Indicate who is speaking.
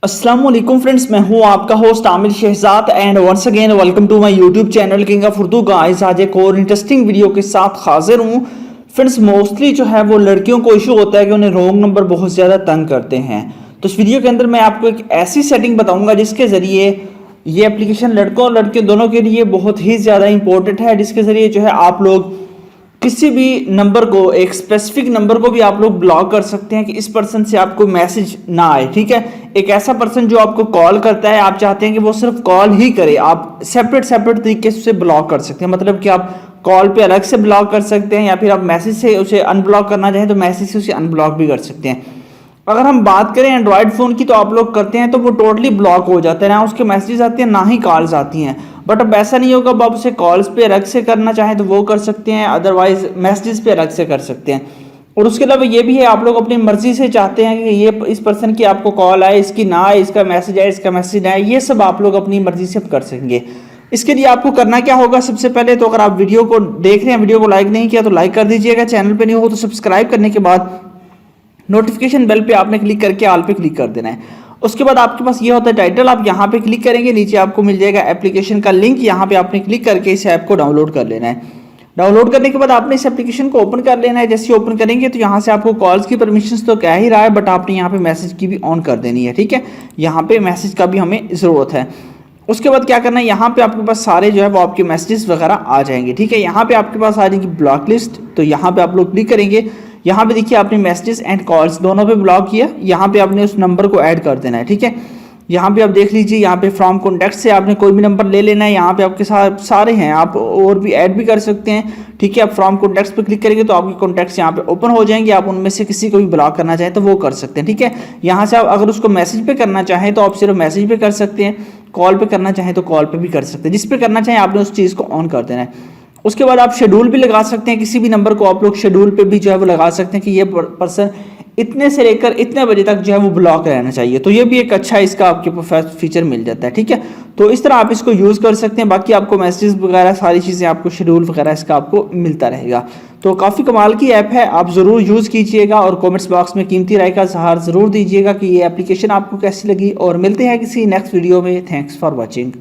Speaker 1: अस्सलाम वालेकुम फ्रेंड्स, मैं हूं आपका host Aamir Shahzad and once again welcome to my YouTube channel king of Urdu. Guys, आज एक और इंटरेस्टिंग वीडियो के साथ हाजिर हूं। फ्रेंड्स, मोस्टली जो है वो लड़कियों को इशू होता है कि उन्हें रॉन्ग नंबर बहुत ज़्यादा तंग करते हैं। तो इस वीडियो के अंदर मैं आपको एक ऐसी सेटिंग बताऊंगा जिसके ज़रिए ये एप्लीकेशन लड़कों और लड़के दोनों के लिए बहुत ही ज़्यादा इंपॉर्टेंट है, जिसके ज़रिए जो है आप लोग किसी भी नंबर को, एक स्पेसिफिक नंबर को भी आप लोग ब्लॉक कर सकते हैं कि इस पर्सन से आपको मैसेज ना आए। ठीक है, एक ऐसा पर्सन जो आपको कॉल करता है, आप चाहते हैं कि वो सिर्फ कॉल ही करे, आप सेपरेट तरीके से उसे ब्लॉक कर सकते हैं। मतलब कि आप कॉल पे अलग से ब्लॉक कर सकते हैं या फिर आप मैसेज से उसे अनब्लॉक करना चाहें तो मैसेज से उसे अनब्लॉक भी कर सकते हैं। अगर हम बात करें एंड्रॉयड फ़ोन की, तो आप लोग करते हैं तो वो टोटली ब्लॉक हो जाता है, ना उसके मैसेजेस आते हैं ना ही कॉल्स आती हैं। बट अब ऐसा नहीं होगा, अब आप उसे कॉल्स पे अलग से करना चाहें तो वो कर सकते हैं, अदरवाइज मैसेजेस पे अलग से कर सकते हैं। और उसके अलावा ये भी है, आप लोग अपनी मर्जी से चाहते हैं कि ये इस पर्सन की आपको कॉल आए, इसकी ना आए, इसका मैसेज आए, इसका मैसेज आए, ये सब आप लोग अपनी मर्जी से कर सकेंगे। इसके लिए आपको करना क्या होगा, सबसे पहले तो अगर आप वीडियो को देख रहे हैं, वीडियो को लाइक नहीं किया तो लाइक कर दीजिएगा, चैनल पे नहीं हो तो सब्सक्राइब करने के बाद नोटिफिकेशन बेल पे आपने क्लिक करके ऑल पे क्लिक कर देना है। उसके बाद आपके पास ये होता है टाइटल, आप यहाँ पे क्लिक करेंगे, नीचे आपको मिल जाएगा एप्लीकेशन का लिंक, यहाँ पे आपने क्लिक करके इस ऐप को डाउनलोड कर लेना है। डाउनलोड करने के बाद आपने इस एप्लीकेशन को ओपन कर लेना है। जैसे ओपन करेंगे तो यहाँ से आपको कॉल्स की परमिशंस तो कह ही रहा है, बट आपने यहाँ पे मैसेज की भी ऑन कर देनी है। ठीक है, यहाँ पे मैसेज का भी हमें ज़रूरत है। उसके बाद क्या करना है, यहाँ पे आपके पास सारे जो है वो आपके मैसेजेस वगैरह आ जाएंगे। ठीक है, यहाँ पे आपके पास आ जाएगी ब्लॉक लिस्ट, तो यहाँ पे आप लोग क्लिक करेंगे। यहाँ पे देखिए आपने मैसेजेस एंड कॉल्स दोनों पे ब्लॉक किया, यहाँ पे आपने उस नंबर को ऐड कर देना है। ठीक है, यहाँ पे आप देख लीजिए, यहाँ पे फ्रॉम कॉन्टैक्ट से आपने कोई भी नंबर ले लेना है, यहाँ पे आपके साथ सारे हैं, आप और भी ऐड भी कर सकते हैं। ठीक है, आप फ्रॉम कॉन्टैक्ट्स पे क्लिक करेंगे तो आपके कॉन्टैक्ट्स यहाँ पे ओपन हो जाएंगे, आप उनमें से किसी को भी ब्लॉक करना चाहें तो वो कर सकते हैं। ठीक है, यहाँ से आप अगर उसको मैसेज पे करना चाहें तो आप सिर्फ मैसेज पे कर सकते हैं, कॉल पे करना चाहें तो कॉल पे भी कर सकते हैं, जिस पे करना चाहें आपने उस चीज़ को ऑन कर देना है। उसके बाद आप शेड्यूल भी लगा सकते हैं, किसी भी नंबर को आप लोग शेड्यूल पे भी जो है वो लगा सकते हैं कि ये पर्सन इतने से लेकर इतने बजे तक जो है वो ब्लॉक रहना चाहिए। तो ये भी एक अच्छा इसका आपके पास फीचर मिल जाता है। ठीक है, तो इस तरह आप इसको यूज़ कर सकते हैं। बाकी आपको मैसेज वगैरह सारी चीज़ें, आपको शेड्यूल वगैरह इसका आपको मिलता रहेगा। तो काफ़ी कमाल की ऐप है, आप ज़रूर यूज़ कीजिएगा और कमेंट्स बॉक्स में कीमती राय का इज़हार ज़रूर दीजिएगा कि ये एप्लीकेशन आपको कैसी लगी। और मिलते हैं किसी नेक्स्ट वीडियो में। Thanks for watching.